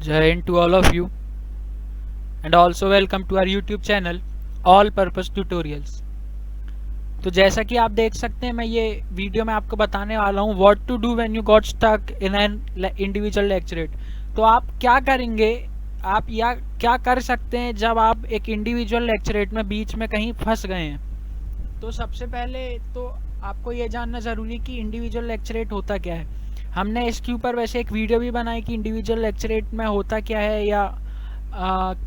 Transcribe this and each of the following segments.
Jai Hind to all of you, and also welcome to our YouTube channel All Purpose Tutorials। तो जैसा कि आप देख सकते हैं, मैं ये वीडियो में आपको बताने वाला हूँ what to do when you got stuck in an individual lecturette. तो आप क्या करेंगे, आप या क्या कर सकते हैं जब आप एक इंडिविजुअल लेक्चरेट में बीच में कहीं फंस गए हैं। तो सबसे पहले तो आपको ये जानना ज़रूरी है कि इंडिविजुअल लेक्चरेट होता क्या है। हमने इसके ऊपर वैसे एक वीडियो भी बनाई कि इंडिविजुअल लेक्चरेट में होता क्या है या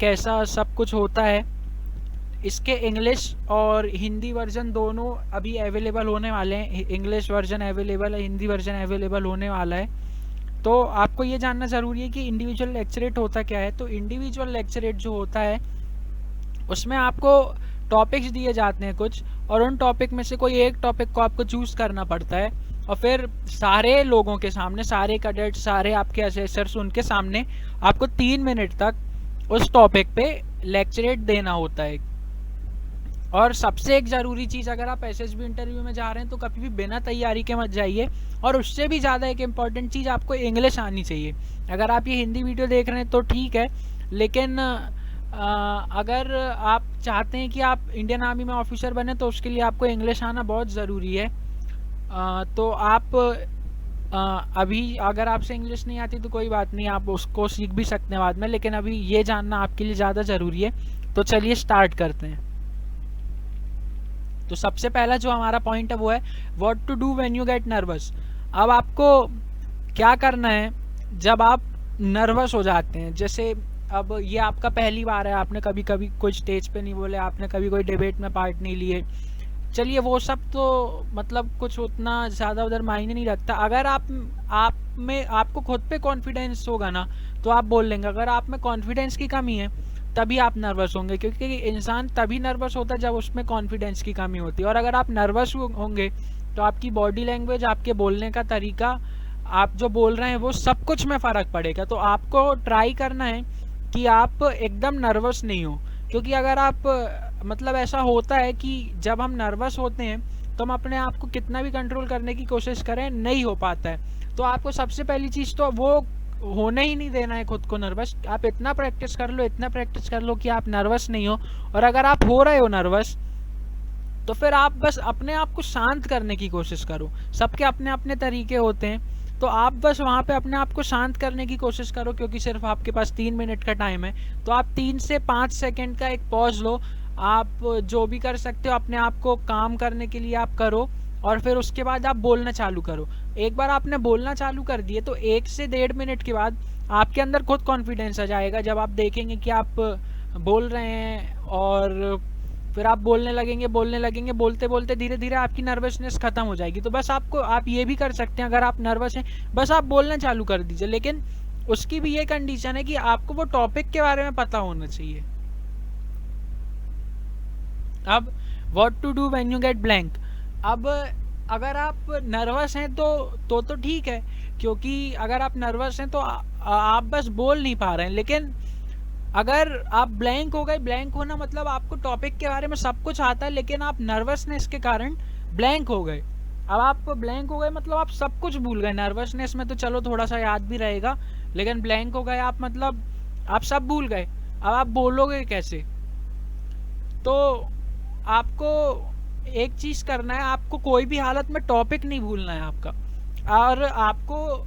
कैसा सब कुछ होता है। इसके इंग्लिश और हिंदी वर्जन दोनों अभी अवेलेबल होने वाले हैं। इंग्लिश वर्जन अवेलेबल है, हिंदी वर्जन अवेलेबल होने वाला है। तो आपको ये जानना ज़रूरी है कि इंडिविजुअल लेक्चरेट होता क्या है। तो इंडिविजुअल लेक्चरेट जो होता है उसमें आपको टॉपिक्स दिए जाते हैं कुछ, और उन टॉपिक में से कोई एक टॉपिक को आपको चूज़ करना पड़ता है, और फिर सारे लोगों के सामने, सारे कैडेट, सारे आपके असेसर्स, उनके सामने आपको 3 मिनट तक उस टॉपिक पे लेक्चरेट देना होता है। और सबसे एक ज़रूरी चीज़, अगर आप एसएसबी इंटरव्यू में जा रहे हैं तो कभी भी बिना तैयारी के मत जाइए। और उससे भी ज़्यादा एक इम्पॉर्टेंट चीज़, आपको इंग्लिश आनी चाहिए। अगर आप ये हिंदी वीडियो देख रहे हैं तो ठीक है, लेकिन अगर आप चाहते हैं कि आप इंडियन आर्मी में ऑफिसर बने तो उसके लिए आपको इंग्लिश आना बहुत ज़रूरी है। तो आप अभी अगर आपसे इंग्लिश नहीं आती तो कोई बात नहीं, आप उसको सीख भी सकते हैं बाद में, लेकिन अभी ये जानना आपके लिए ज़्यादा ज़रूरी है। तो चलिए स्टार्ट करते हैं। तो सबसे पहला जो हमारा पॉइंट है वो है what to do when you get nervous. अब आपको क्या करना है जब आप नर्वस हो जाते हैं। जैसे अब ये आपका पहली बार है, आपने कभी कभी कोई स्टेज पे नहीं बोले, आपने कभी कोई डिबेट में पार्ट नहीं लिए, चलिए वो सब तो मतलब कुछ उतना ज़्यादा उधर मायने नहीं रखता। अगर आप में आपको खुद पे कॉन्फिडेंस होगा ना तो आप बोल लेंगे। अगर आप में कॉन्फिडेंस की कमी है तभी आप नर्वस होंगे, क्योंकि इंसान तभी नर्वस होता है जब उसमें कॉन्फिडेंस की कमी होती है। और अगर आप नर्वस होंगे तो आपकी बॉडी लैंग्वेज, आपके बोलने का तरीका, आप जो बोल रहे हैं वो सब कुछ में फ़र्क पड़ेगा। तो आपको ट्राई करना है कि आप एकदम नर्वस नहीं हो, क्योंकि अगर आप मतलब ऐसा होता है कि जब हम नर्वस होते हैं तो हम अपने आप को कितना भी कंट्रोल करने की कोशिश करें नहीं हो पाता है। तो आपको सबसे पहली चीज़ तो वो होने ही नहीं देना है खुद को नर्वस। आप इतना प्रैक्टिस कर लो, इतना प्रैक्टिस कर लो कि आप नर्वस नहीं हो। और अगर आप हो रहे हो नर्वस तो फिर आप बस अपने आप को शांत करने की कोशिश करो। सबके अपने अपने तरीके होते हैं, तो आप बस वहाँ पे अपने आप को शांत करने की कोशिश करो, क्योंकि सिर्फ आपके पास 3 मिनट का टाइम है। तो आप 3 से 5 सेकंड का एक पॉज लो। आप जो भी कर सकते हो अपने आप को काम करने के लिए आप करो, और फिर उसके बाद आप बोलना चालू करो। एक बार आपने बोलना चालू कर दिए तो 1 से 1.5 मिनट के बाद आपके अंदर खुद कॉन्फिडेंस आ जाएगा। जब आप देखेंगे कि आप बोल रहे हैं और फिर आप बोलने लगेंगे, बोलते बोलते धीरे धीरे आपकी नर्वसनेस खत्म हो जाएगी। तो बस आप ये भी कर सकते हैं, अगर आप नर्वस हैं बस आप बोलना चालू कर दीजिए, लेकिन उसकी भी ये कंडीशन है कि आपको वो टॉपिक के बारे में पता होना चाहिए। अब what to do when you get blank. अब अगर आप नर्वस हैं तो ठीक है, क्योंकि अगर आप नर्वस हैं तो आप बस बोल नहीं पा रहे हैं। लेकिन अगर आप ब्लैंक हो गए, ब्लैंक होना मतलब आपको टॉपिक के बारे में सब कुछ आता है लेकिन आप नर्वसनेस के कारण ब्लैंक हो गए। अब आप ब्लैंक हो गए मतलब आप सब कुछ भूल गए। नर्वसनेस में तो चलो थोड़ा सा याद भी रहेगा, लेकिन ब्लैंक हो गए आप मतलब आप सब भूल गए। अब आप बोलोगे कैसे? तो आपको एक चीज़ करना है, आपको कोई भी हालत में टॉपिक नहीं भूलना है आपका। और आपको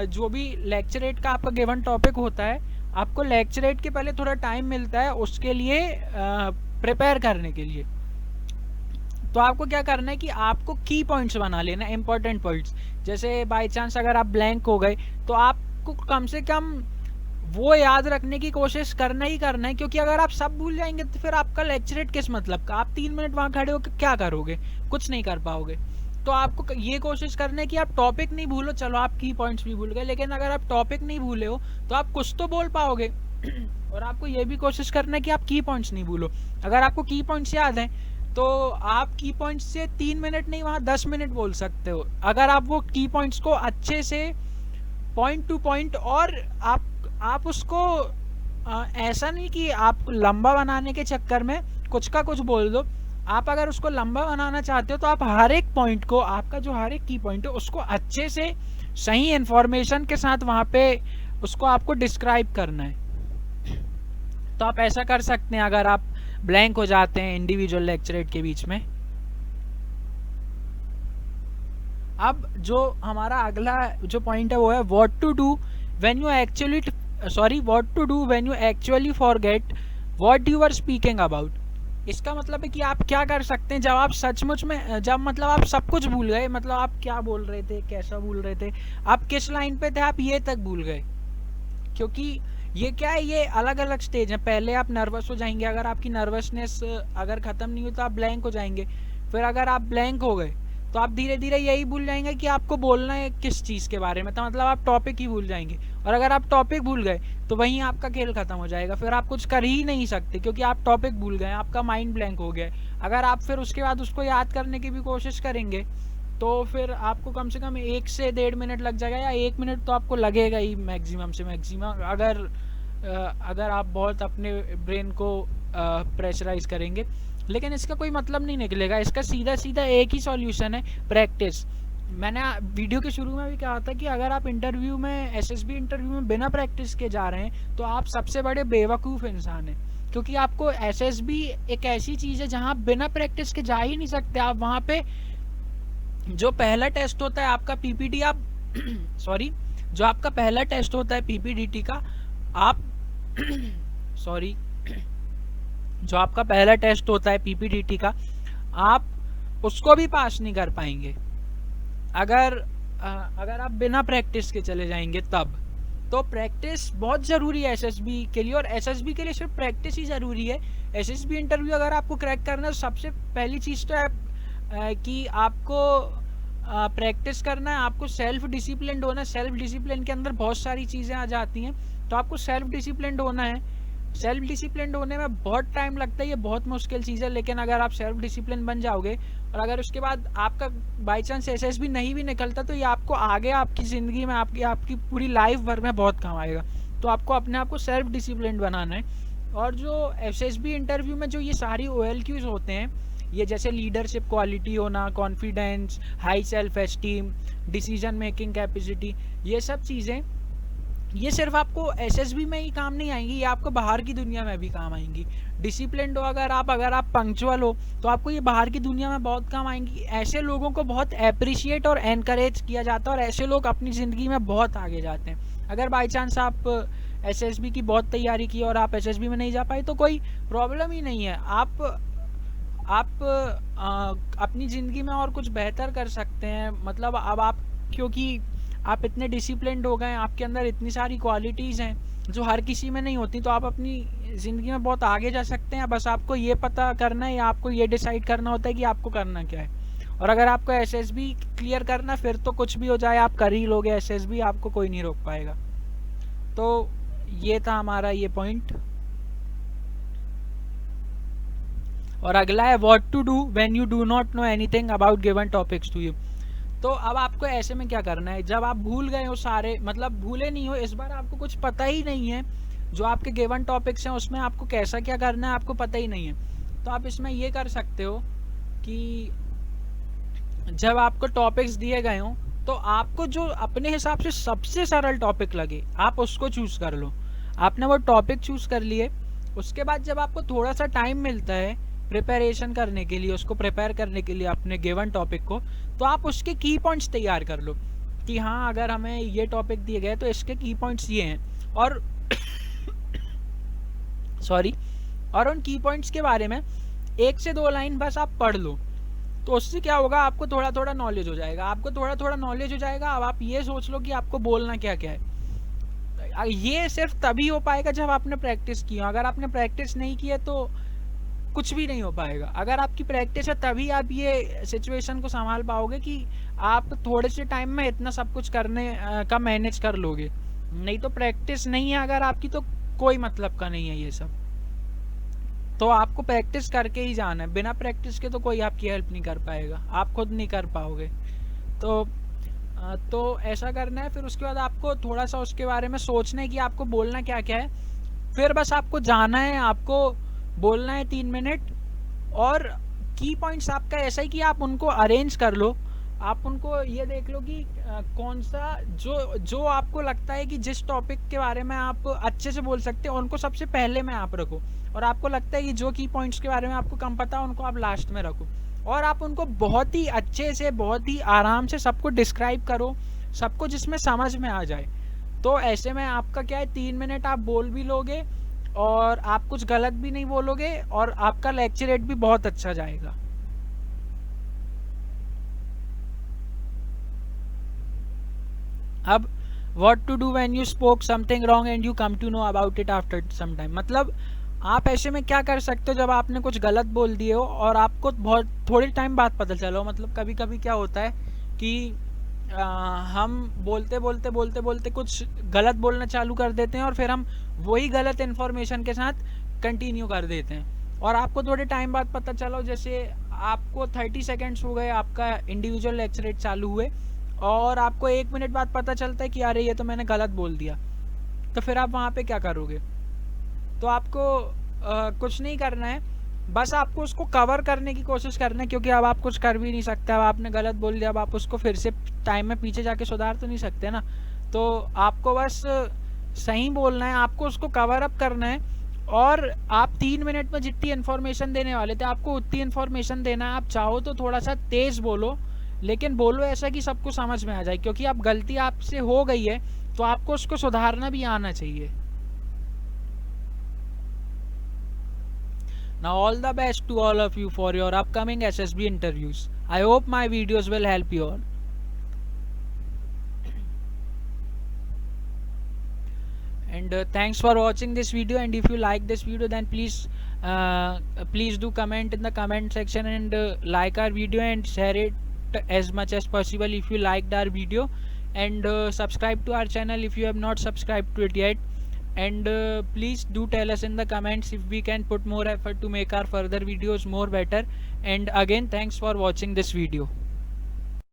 जो भी लेक्चरेट का आपका गिवन टॉपिक होता है, आपको लेक्चरेट के पहले थोड़ा टाइम मिलता है उसके लिए प्रिपेयर करने के लिए। तो आपको क्या करना है कि आपको की पॉइंट्स बना लेना, इंपॉर्टेंट पॉइंट्स। जैसे बाय चांस अगर आप ब्लैंक हो गए तो आपको कम से कम वो याद रखने की कोशिश करना ही करना है, क्योंकि अगर आप सब भूल जाएंगे तो फिर आपका लेक्चरेट किस मतलब का। आप 3 मिनट वहाँ खड़े होकर क्या करोगे? कुछ नहीं कर पाओगे। तो आपको ये कोशिश करना है कि आप टॉपिक नहीं भूलो। चलो आप की पॉइंट्स भी भूल गए, लेकिन अगर आप टॉपिक नहीं भूले हो तो आप कुछ तो बोल पाओगे। और आपको ये भी कोशिश करना है कि आप की पॉइंट्स नहीं भूलो। अगर आपको की पॉइंट्स याद हैं तो आप की पॉइंट्स से 3 मिनट नहीं, वहाँ 10 मिनट बोल सकते हो, अगर आप वो की पॉइंट्स को अच्छे से पॉइंट टू पॉइंट। और आप उसको ऐसा नहीं कि आप लंबा बनाने के चक्कर में कुछ का कुछ बोल दो। आप अगर उसको लंबा बनाना चाहते हो तो आप हर एक पॉइंट को, आपका जो हर एक की पॉइंट है उसको अच्छे से सही इन्फॉर्मेशन के साथ वहाँ पे उसको आपको डिस्क्राइब करना है। तो आप ऐसा कर सकते हैं अगर आप ब्लैंक हो जाते हैं इंडिविजुअल लेक्चरेट के बीच में। अब जो हमारा अगला जो पॉइंट है वो है what to do when you actually forget what you are speaking about. इसका मतलब है कि आप क्या कर सकते हैं जब आप सचमुच में, जब मतलब आप सब कुछ भूल गए, मतलब आप क्या बोल रहे थे, कैसा बोल रहे थे, आप किस लाइन पे थे, आप ये तक भूल गए। क्योंकि ये क्या है, ये अलग अलग स्टेज है। पहले आप नर्वस हो जाएंगे, अगर आपकी नर्वसनेस अगर ख़त्म नहीं हुई तो आप ब्लैंक हो जाएंगे। फिर अगर आप ब्लैंक हो गए तो आप धीरे धीरे यही भूल जाएंगे कि आपको बोलना है किस चीज़ के बारे में, तो मतलब आप टॉपिक ही भूल जाएंगे। और अगर आप टॉपिक भूल गए तो वहीं आपका खेल ख़त्म हो जाएगा, फिर आप कुछ कर ही नहीं सकते क्योंकि आप टॉपिक भूल गए, आपका माइंड ब्लैंक हो गया है। अगर आप फिर उसके बाद उसको याद करने की भी कोशिश करेंगे तो फिर आपको कम से कम 1 से 1.5 मिनट लग जाएगा, या 1 मिनट तो आपको लगेगा ही मैक्सिमम से मैक्सिमम, अगर आप बहुत अपने ब्रेन को प्रेशराइज करेंगे। लेकिन इसका कोई मतलब नहीं निकलेगा, इसका सीधा सीधा एक ही सॉल्यूशन है, प्रैक्टिस। मैंने वीडियो के शुरू में भी कहा था कि अगर आप इंटरव्यू में, एसएसबी इंटरव्यू में बिना प्रैक्टिस के जा रहे हैं तो आप सबसे बड़े बेवकूफ़ इंसान हैं। क्योंकि आपको एसएसबी एक ऐसी चीज़ है जहाँ आप बिना प्रैक्टिस के जा ही नहीं सकते। आप वहाँ पे जो पहला टेस्ट होता है आपका पीपीटी, आप सॉरी, जो आपका पहला टेस्ट होता है पीपीडीटी का, आप सॉरी, जो आपका पहला टेस्ट होता है पीपीडीटी का, आप उसको भी पास नहीं कर पाएंगे अगर आप बिना प्रैक्टिस के चले जाएंगे तब। तो प्रैक्टिस बहुत ज़रूरी है एसएसबी के लिए, और एसएसबी के लिए सिर्फ प्रैक्टिस ही ज़रूरी है। एसएसबी इंटरव्यू अगर आपको क्रैक करना है तो सबसे पहली चीज़ तो है कि आपको प्रैक्टिस करना है, आपको सेल्फ डिसिप्लिन होना है। सेल्फ डिसिप्लिन के अंदर बहुत सारी चीज़ें आ जाती हैं, तो आपको सेल्फ डिसिप्लिन होना है। सेल्फ डिसिप्लिन होने में बहुत टाइम लगता है, ये बहुत मुश्किल चीज़ है, लेकिन अगर आप सेल्फ डिसिप्लिन बन जाओगे और अगर उसके बाद आपका बाई चांस एसएसबी नहीं भी निकलता तो ये आपको आगे आपकी ज़िंदगी में, आपकी पूरी लाइफ भर में बहुत काम आएगा। तो आपको अपने आप को सेल्फ डिसिप्लिन बनाना है। और जो एसएसबी इंटरव्यू में जो ये सारी OLQs होते हैं, ये जैसे लीडरशिप क्वालिटी होना, confidence, high self esteem, decision making capacity, ये सब चीज़ें ये सिर्फ आपको एसएसबी में ही काम नहीं आएंगी, ये आपको बाहर की दुनिया में भी काम आएंगी। डिसिप्लिन्ड हो अगर आप पंक्चुअल हो तो आपको ये बाहर की दुनिया में बहुत काम आएंगी। ऐसे लोगों को बहुत अप्रिशिएट और एनकरेज किया जाता है, और ऐसे लोग अपनी ज़िंदगी में बहुत आगे जाते हैं। अगर बाई चांस आप एसएसबी की बहुत तैयारी की और आप एसएसबी में नहीं जा पाए तो कोई प्रॉब्लम ही नहीं है। आप अपनी ज़िंदगी में और कुछ बेहतर कर सकते हैं। मतलब अब आप, क्योंकि आप इतने डिसिप्लिन्ड हो गए हैं, आपके अंदर इतनी सारी क्वालिटीज़ हैं जो हर किसी में नहीं होती, तो आप अपनी ज़िंदगी में बहुत आगे जा सकते हैं। बस आपको ये पता करना है, या आपको ये डिसाइड करना होता है कि आपको करना क्या है। और अगर आपको एसएसबी क्लियर करना, फिर तो कुछ भी हो जाए आप कर ही लोगे एसएसबी, आपको कोई नहीं रोक पाएगा। तो ये था हमारा ये पॉइंट। और अगला है what to do when you do not know anything about given topics to you. तो अब आपको ऐसे में क्या करना है, जब आप भूल गए हो सारे, मतलब भूले नहीं हो, इस बार आपको कुछ पता ही नहीं है, जो आपके गिवन टॉपिक्स हैं उसमें आपको कैसा क्या करना है आपको पता ही नहीं है, तो आप इसमें ये कर सकते हो कि जब आपको टॉपिक्स दिए गए हों तो आपको जो अपने हिसाब से सबसे सरल टॉपिक लगे आप उसको चूज़ कर लो। आपने वो टॉपिक चूज़ कर लिए, उसके बाद जब आपको थोड़ा सा टाइम मिलता है प्रिपरेशन करने के लिए, उसको प्रिपेयर करने के लिए अपने गिवन टॉपिक को, तो आप उसके की पॉइंट्स तैयार कर लो कि हाँ अगर हमें ये टॉपिक दिए गए तो इसके की पॉइंट्स ये हैं, और सॉरी, और उन की पॉइंट्स के बारे में 1 से 2 लाइन बस आप पढ़ लो। तो उससे क्या होगा, आपको थोड़ा थोड़ा नॉलेज हो जाएगा, आपको थोड़ा थोड़ा नॉलेज हो जाएगा। अब आप ये सोच लो कि आपको बोलना क्या क्या है। ये सिर्फ तभी हो पाएगा जब आपने प्रैक्टिस की हो। अगर आपने प्रैक्टिस नहीं की है तो कुछ भी नहीं हो पाएगा। अगर आपकी प्रैक्टिस है तभी आप ये सिचुएशन को संभाल पाओगे कि आप थोड़े से टाइम में इतना सब कुछ करने का मैनेज कर लोगे। नहीं तो प्रैक्टिस नहीं है अगर आपकी तो कोई मतलब का नहीं है ये सब। तो आपको प्रैक्टिस करके ही जाना है, बिना प्रैक्टिस के तो कोई आपकी हेल्प नहीं कर पाएगा, आप खुद नहीं कर पाओगे। तो ऐसा करना है। फिर उसके बाद आपको थोड़ा सा उसके बारे में सोचना है कि आपको बोलना क्या क्या है। फिर बस आपको जाना है, आपको बोलना है 3 मिनट, और की पॉइंट्स आपका ऐसा ही कि आप उनको अरेंज कर लो आप उनको ये देख लो कि कौन सा जो आपको लगता है कि जिस टॉपिक के बारे में आप अच्छे से बोल सकते हो उनको सबसे पहले में आप रखो, और आपको लगता है कि जो की पॉइंट्स के बारे में आपको कम पता है उनको आप लास्ट में रखो, और आप उनको बहुत ही अच्छे से बहुत ही आराम से सबको डिस्क्राइब करो, सबको जिसमें समझ में आ जाए। तो ऐसे में आपका क्या है, 3 मिनट आप बोल भी लोगे और आप कुछ गलत भी नहीं बोलोगे और आपका लेक्चर रेट भी बहुत अच्छा जाएगा। अब what to do when you spoke something wrong and you come to know about it after some time, मतलब आप ऐसे में क्या कर सकते हो जब आपने कुछ गलत बोल दिए हो और आपको बहुत थोड़ी टाइम बाद पता चला हो। मतलब कभी कभी क्या होता है कि हम बोलते बोलते बोलते बोलते कुछ गलत बोलना चालू कर देते हैं और फिर हम वही गलत इन्फॉर्मेशन के साथ कंटिन्यू कर देते हैं, और आपको थोड़े टाइम बाद पता चला हो, जैसे आपको 30 सेकेंड्स हो गए आपका इंडिविजुअल लेक्चर रेट चालू हुए और आपको 1 मिनट बाद पता चलता है कि अरे ये तो मैंने गलत बोल दिया, तो फिर आप वहाँ पे क्या करोगे? तो आपको कुछ नहीं करना है, बस आपको उसको कवर करने की कोशिश करना है, क्योंकि अब आप कुछ कर भी नहीं सकते। अब आपने गलत बोल दिया, अब आप उसको फिर से टाइम में पीछे जाके सुधार तो नहीं सकते ना। तो आपको बस सही बोलना है, आपको उसको कवर अप करना है, और आप 3 मिनट में जितनी इन्फॉर्मेशन देने वाले थे आपको उतनी इन्फॉर्मेशन देना है। आप चाहो तो थोड़ा सा तेज़ बोलो, लेकिन बोलो ऐसा कि सबको समझ में आ जाए, क्योंकि अब गलती आपसे हो गई है तो आपको उसको सुधारना भी आना चाहिए। Now all the best to all of you for your upcoming SSB interviews. I hope my videos will help you all. And thanks for watching this video, and if you like this video then please do comment in the comment section, and like our video and share it as much as possible if you liked our video, and subscribe to our channel if you have not subscribed to it yet, and please do tell us in the comments if we can put more effort to make our further videos more better. And again, thanks for watching this video.